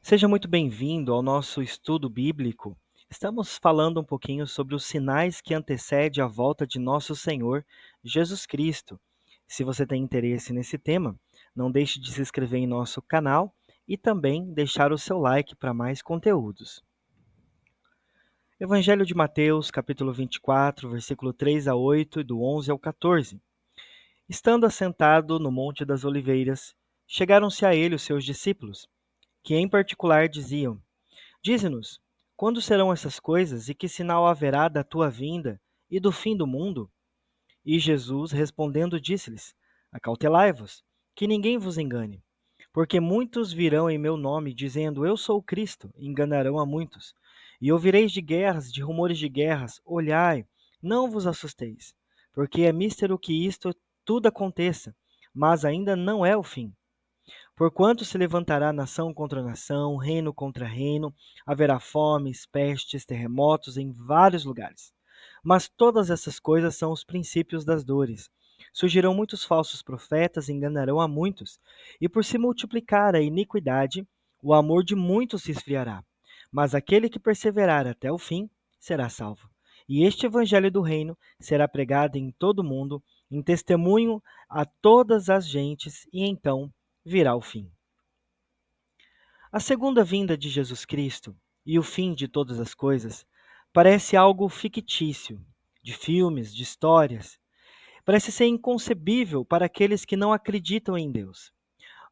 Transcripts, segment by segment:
Seja muito bem-vindo ao nosso estudo bíblico. Estamos falando um pouquinho sobre os sinais que antecedem a volta de nosso Senhor Jesus Cristo. Se você tem interesse nesse tema, não deixe de se inscrever em nosso canal e também deixar o seu like para mais conteúdos. Evangelho de Mateus, capítulo 24, versículo 3 a 8 e do 11 ao 14. Estando assentado no Monte das Oliveiras, chegaram-se a ele os seus discípulos, que em particular diziam: Dize-nos, quando serão essas coisas e que sinal haverá da tua vinda e do fim do mundo? E Jesus, respondendo, disse-lhes: Acautelai-vos, que ninguém vos engane. Porque muitos virão em meu nome, dizendo: Eu sou o Cristo, e enganarão a muitos. E ouvireis de guerras, de rumores de guerras. Olhai, não vos assusteis, porque é místero que isto tudo aconteça, mas ainda não é o fim. Porquanto se levantará nação contra nação, reino contra reino, haverá fomes, pestes, terremotos em vários lugares. Mas todas essas coisas são os princípios das dores. Surgirão muitos falsos profetas e enganarão a muitos, e por se multiplicar a iniquidade, o amor de muitos se esfriará. Mas aquele que perseverar até o fim será salvo. E este evangelho do reino será pregado em todo o mundo, em testemunho a todas as gentes, e então virá o fim. A segunda vinda de Jesus Cristo e o fim de todas as coisas parece algo fictício, de filmes, de histórias. Parece ser inconcebível para aqueles que não acreditam em Deus.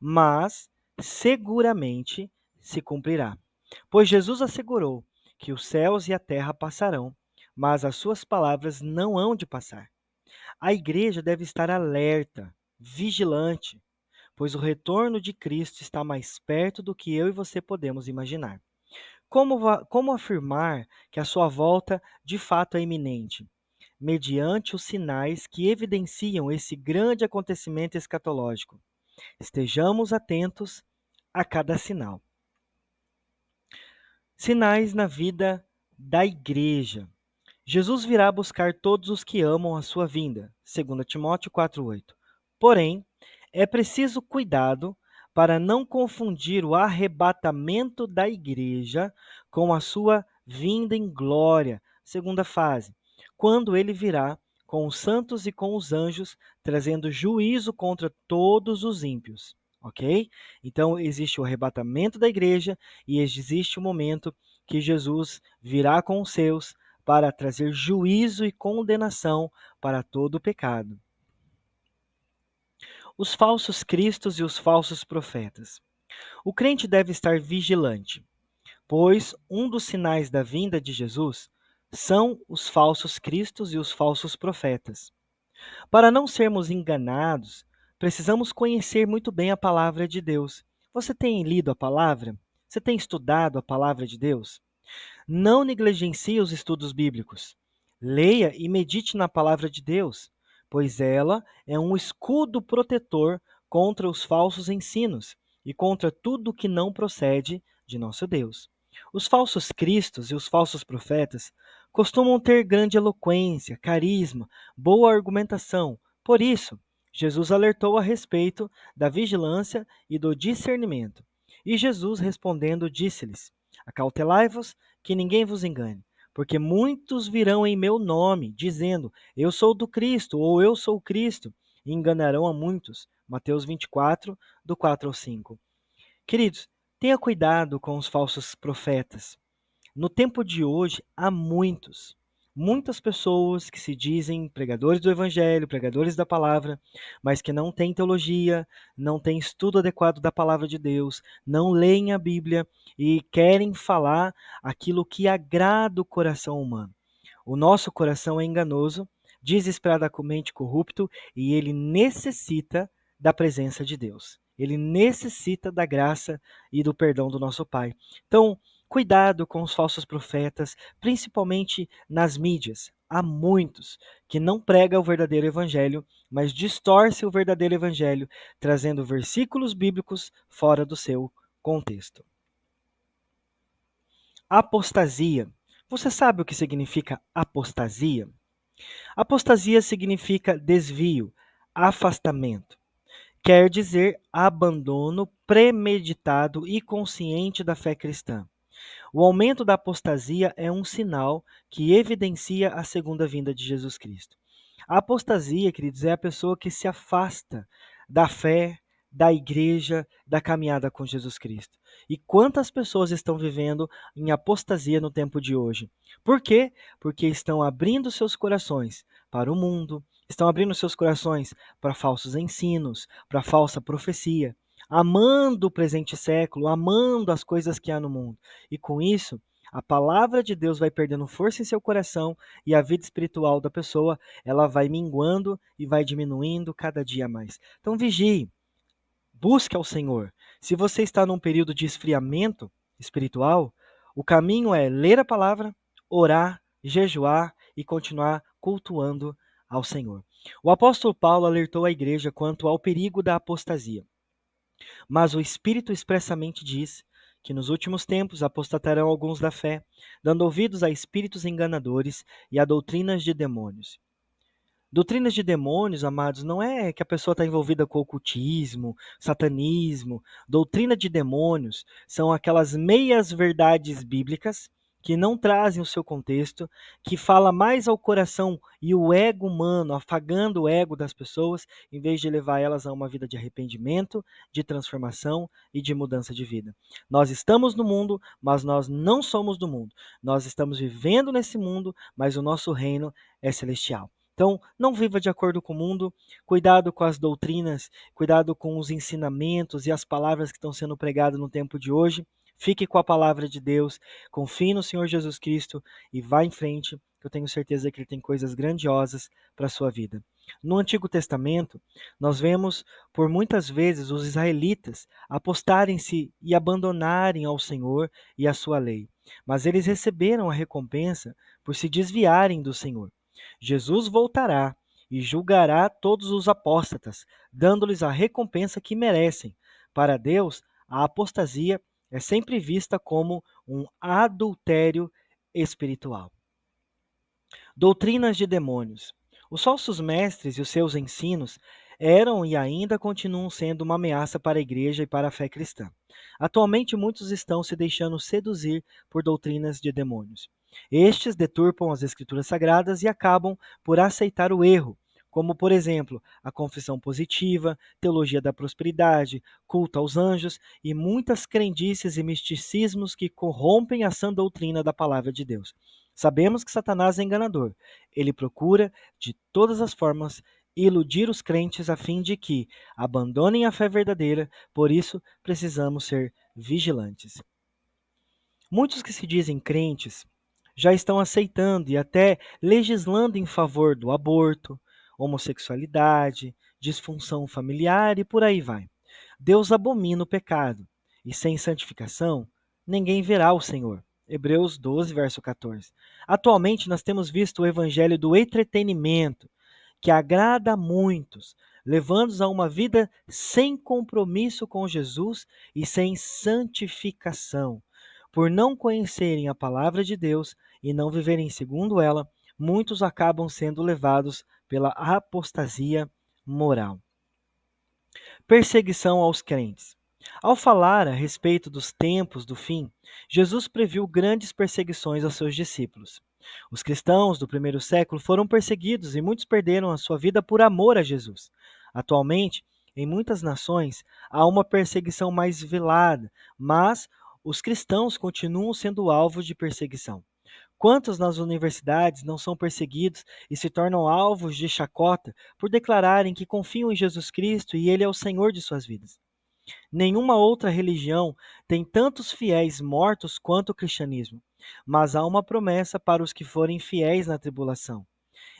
Mas seguramente se cumprirá. Pois Jesus assegurou que os céus e a terra passarão, mas as suas palavras não hão de passar. A igreja deve estar alerta, vigilante, pois o retorno de Cristo está mais perto do que eu e você podemos imaginar. Como afirmar que a sua volta de fato é iminente? Mediante os sinais que evidenciam esse grande acontecimento escatológico. Estejamos atentos a cada sinal. Sinais na vida da igreja. Jesus virá buscar todos os que amam a sua vinda, 2 Timóteo 4:8. Porém, é preciso cuidado para não confundir o arrebatamento da igreja com a sua vinda em glória, segunda fase, quando ele virá com os santos e com os anjos, trazendo juízo contra todos os ímpios. Ok? Então, existe o arrebatamento da igreja e existe o momento que Jesus virá com os seus para trazer juízo e condenação para todo o pecado. Os falsos cristos e os falsos profetas. O crente deve estar vigilante, pois um dos sinais da vinda de Jesus são os falsos cristos e os falsos profetas. Para não sermos enganados, precisamos conhecer muito bem a palavra de Deus. Você tem lido a palavra? Você tem estudado a palavra de Deus? Não negligencie os estudos bíblicos. Leia e medite na palavra de Deus, pois ela é um escudo protetor contra os falsos ensinos e contra tudo que não procede de nosso Deus. Os falsos cristos e os falsos profetas costumam ter grande eloquência, carisma, boa argumentação. Por isso, Jesus alertou a respeito da vigilância e do discernimento. E Jesus, respondendo, disse-lhes: Acautelai-vos que ninguém vos engane, porque muitos virão em meu nome, dizendo: Eu sou do Cristo, ou eu sou o Cristo, e enganarão a muitos. Mateus 24, do 4 ao 5. Queridos, tenha cuidado com os falsos profetas. No tempo de hoje, há muitas pessoas que se dizem pregadores do Evangelho, pregadores da palavra, mas que não têm teologia, não têm estudo adequado da palavra de Deus, não leem a Bíblia e querem falar aquilo que agrada o coração humano. O nosso coração é enganoso, desesperadamente corrupto e ele necessita da presença de Deus. Ele necessita da graça e do perdão do nosso Pai. Então, cuidado com os falsos profetas, principalmente nas mídias. Há muitos que não pregam o verdadeiro evangelho, mas distorcem o verdadeiro evangelho, trazendo versículos bíblicos fora do seu contexto. Apostasia. Você sabe o que significa apostasia? Apostasia significa desvio, afastamento. quer dizer abandono premeditado e consciente da fé cristã. O aumento da apostasia é um sinal que evidencia a segunda vinda de Jesus Cristo. A apostasia, queridos, é a pessoa que se afasta da fé, da igreja, da caminhada com Jesus Cristo. E quantas pessoas estão vivendo em apostasia no tempo de hoje? Por quê? Porque estão abrindo seus corações para o mundo, estão abrindo seus corações para falsos ensinos, para falsa profecia, amando o presente século, amando as coisas que há no mundo. E com isso, a palavra de Deus vai perdendo força em seu coração e a vida espiritual da pessoa, ela vai minguando e vai diminuindo cada dia mais. Então vigie, busque ao Senhor. Se você está num período de esfriamento espiritual, o caminho é ler a palavra, orar, jejuar e continuar cultuando ao Senhor. O apóstolo Paulo alertou a igreja quanto ao perigo da apostasia. Mas o Espírito expressamente diz que nos últimos tempos apostatarão alguns da fé, dando ouvidos a espíritos enganadores e a doutrinas de demônios. Doutrinas de demônios, amados, não é que a pessoa está envolvida com ocultismo, satanismo. Doutrina de demônios são aquelas meias verdades bíblicas que não trazem o seu contexto, que fala mais ao coração e o ego humano, afagando o ego das pessoas, em vez de levar elas a uma vida de arrependimento, de transformação e de mudança de vida. Nós estamos no mundo, mas nós não somos do mundo. Nós estamos vivendo nesse mundo, mas o nosso reino é celestial. Então, não viva de acordo com o mundo, cuidado com as doutrinas, cuidado com os ensinamentos e as palavras que estão sendo pregadas no tempo de hoje. Fique com a palavra de Deus, confie no Senhor Jesus Cristo e vá em frente, que eu tenho certeza que Ele tem coisas grandiosas para a sua vida. No Antigo Testamento, nós vemos por muitas vezes os israelitas apostarem-se e abandonarem ao Senhor e a sua lei, mas eles receberam a recompensa por se desviarem do Senhor. Jesus voltará e julgará todos os apóstatas, dando-lhes a recompensa que merecem. Para Deus, a apostasia é sempre vista como um adultério espiritual. Doutrinas de demônios. Os falsos mestres e os seus ensinos eram e ainda continuam sendo uma ameaça para a igreja e para a fé cristã. Atualmente, muitos estão se deixando seduzir por doutrinas de demônios. Estes deturpam as escrituras sagradas e acabam por aceitar o erro, como, por exemplo, a confissão positiva, teologia da prosperidade, culto aos anjos e muitas crendices e misticismos que corrompem a sã doutrina da palavra de Deus. Sabemos que Satanás é enganador. Ele procura, de todas as formas, iludir os crentes a fim de que abandonem a fé verdadeira, por isso precisamos ser vigilantes. Muitos que se dizem crentes já estão aceitando e até legislando em favor do aborto, homossexualidade, disfunção familiar e por aí vai. Deus abomina o pecado, e sem santificação ninguém verá o Senhor. Hebreus 12, verso 14. Atualmente nós temos visto o evangelho do entretenimento, que agrada a muitos, levando-os a uma vida sem compromisso com Jesus e sem santificação. Por não conhecerem a palavra de Deus e não viverem segundo ela, muitos acabam sendo levados pela apostasia moral. Perseguição aos crentes. Ao falar a respeito dos tempos do fim, Jesus previu grandes perseguições aos seus discípulos. Os cristãos do primeiro século foram perseguidos e muitos perderam a sua vida por amor a Jesus. Atualmente, em muitas nações, há uma perseguição mais velada, mas os cristãos continuam sendo alvos de perseguição. Quantos nas universidades não são perseguidos e se tornam alvos de chacota por declararem que confiam em Jesus Cristo e Ele é o Senhor de suas vidas? Nenhuma outra religião tem tantos fiéis mortos quanto o cristianismo, mas há uma promessa para os que forem fiéis na tribulação.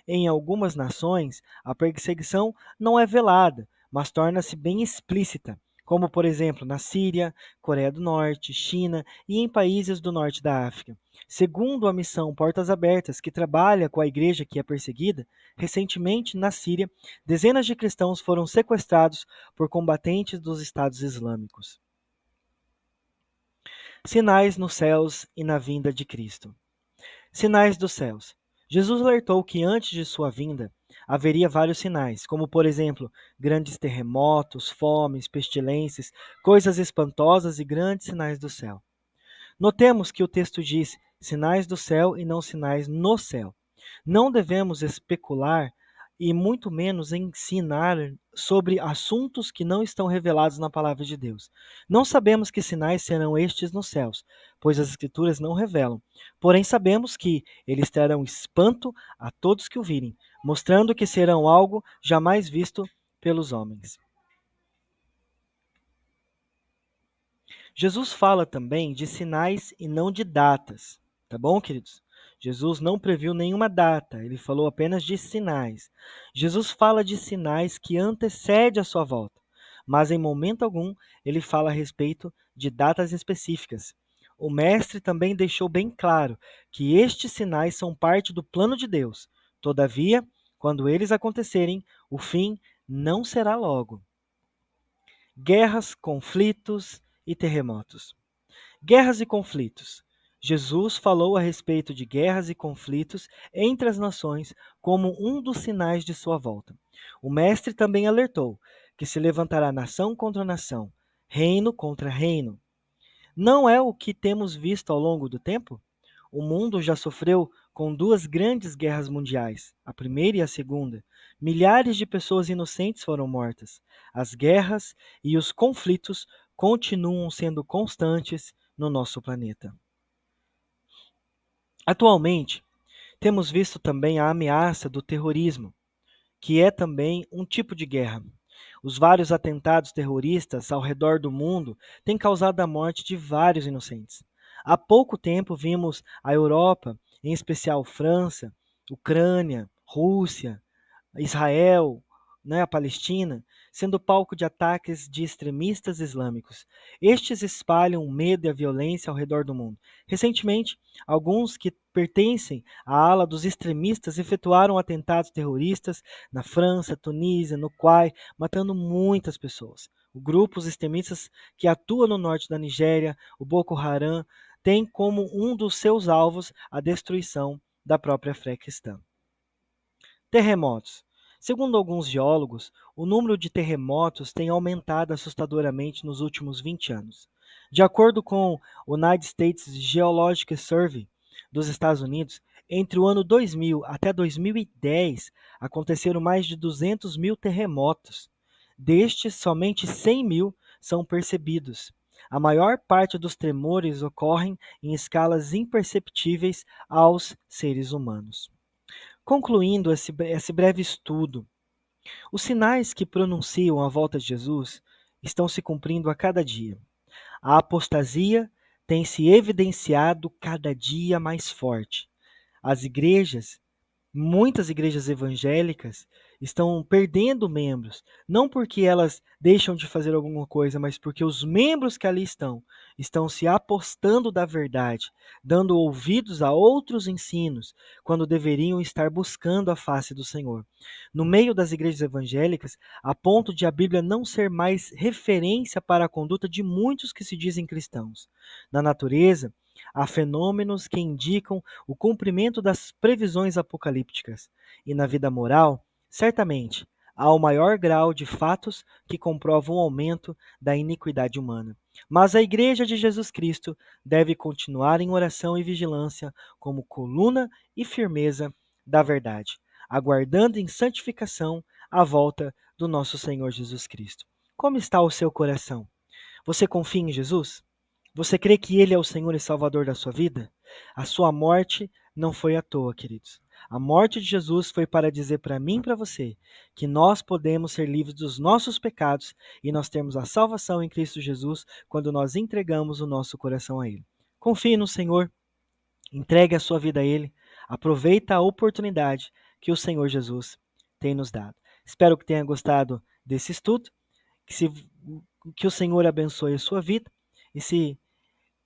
Em algumas nações, a perseguição não é velada, mas torna-se bem explícita, como por exemplo na Síria, Coreia do Norte, China e em países do norte da África. Segundo a missão Portas Abertas, que trabalha com a igreja que é perseguida, recentemente na Síria, dezenas de cristãos foram sequestrados por combatentes dos estados islâmicos. Sinais nos céus e na vinda de Cristo. Sinais dos céus. Jesus alertou que antes de sua vinda haveria vários sinais, como, por exemplo, grandes terremotos, fomes, pestilências, coisas espantosas e grandes sinais do céu. Notemos que o texto diz sinais do céu e não sinais no céu. Não devemos especular e muito menos ensinar sobre assuntos que não estão revelados na palavra de Deus. Não sabemos que sinais serão estes nos céus, pois as Escrituras não revelam. Porém, sabemos que eles trarão espanto a todos que o virem, mostrando que serão algo jamais visto pelos homens. Jesus fala também de sinais e não de datas, tá bom, queridos? Jesus não previu nenhuma data, ele falou apenas de sinais. Jesus fala de sinais que antecedem a sua volta, mas em momento algum ele fala a respeito de datas específicas. O mestre também deixou bem claro que estes sinais são parte do plano de Deus. Todavia, quando eles acontecerem, o fim não será logo. Guerras, conflitos e terremotos. Guerras e conflitos. Jesus falou a respeito de guerras e conflitos entre as nações como um dos sinais de sua volta. O mestre também alertou que se levantará nação contra nação, reino contra reino. Não é o que temos visto ao longo do tempo? O mundo já sofreu com duas grandes guerras mundiais, a primeira e a segunda. Milhares de pessoas inocentes foram mortas. As guerras e os conflitos continuam sendo constantes no nosso planeta. Atualmente, temos visto também a ameaça do terrorismo, que é também um tipo de guerra. Os vários atentados terroristas ao redor do mundo têm causado a morte de vários inocentes. Há pouco tempo vimos a Europa, em especial França, Ucrânia, Rússia, Israel, né, a Palestina, sendo palco de ataques de extremistas islâmicos. Estes espalham o medo e a violência ao redor do mundo. Recentemente, alguns que pertencem à ala dos extremistas efetuaram atentados terroristas na França, Tunísia, no Quai, matando muitas pessoas. O grupo, os extremistas que atua no norte da Nigéria, o Boko Haram, tem como um dos seus alvos a destruição da própria fé cristã. Terremotos. Segundo alguns geólogos, o número de terremotos tem aumentado assustadoramente nos últimos 20 anos. De acordo com o United States Geological Survey dos Estados Unidos, entre o ano 2000 até 2010, aconteceram mais de 200 mil terremotos. Destes, somente 100 mil são percebidos. A maior parte dos tremores ocorrem em escalas imperceptíveis aos seres humanos. Concluindo esse breve estudo, os sinais que pronunciam a volta de Jesus estão se cumprindo a cada dia. A apostasia tem se evidenciado cada dia mais forte. As igrejas Muitas igrejas evangélicas estão perdendo membros, não porque elas deixam de fazer alguma coisa, mas porque os membros que ali estão se apostando da verdade, dando ouvidos a outros ensinos, quando deveriam estar buscando a face do Senhor. No meio das igrejas evangélicas, a ponto de a Bíblia não ser mais referência para a conduta de muitos que se dizem cristãos. Na natureza, há fenômenos que indicam o cumprimento das previsões apocalípticas. E na vida moral, certamente, há o maior grau de fatos que comprovam o aumento da iniquidade humana. Mas a Igreja de Jesus Cristo deve continuar em oração e vigilância como coluna e firmeza da verdade, aguardando em santificação a volta do nosso Senhor Jesus Cristo. Como está o seu coração? Você confia em Jesus? Você crê que Ele é o Senhor e Salvador da sua vida? A sua morte não foi à toa, queridos. A morte de Jesus foi para dizer para mim e para você que nós podemos ser livres dos nossos pecados e nós temos a salvação em Cristo Jesus quando nós entregamos o nosso coração a Ele. Confie no Senhor, entregue a sua vida a Ele, aproveita a oportunidade que o Senhor Jesus tem nos dado. Espero que tenha gostado desse estudo, que o Senhor abençoe a sua vida e se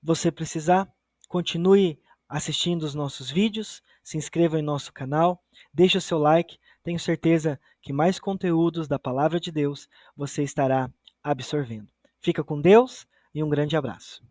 você precisar, continue assistindo os nossos vídeos, se inscreva em nosso canal, deixe o seu like, tenho certeza que mais conteúdos da Palavra de Deus você estará absorvendo. Fica com Deus e um grande abraço.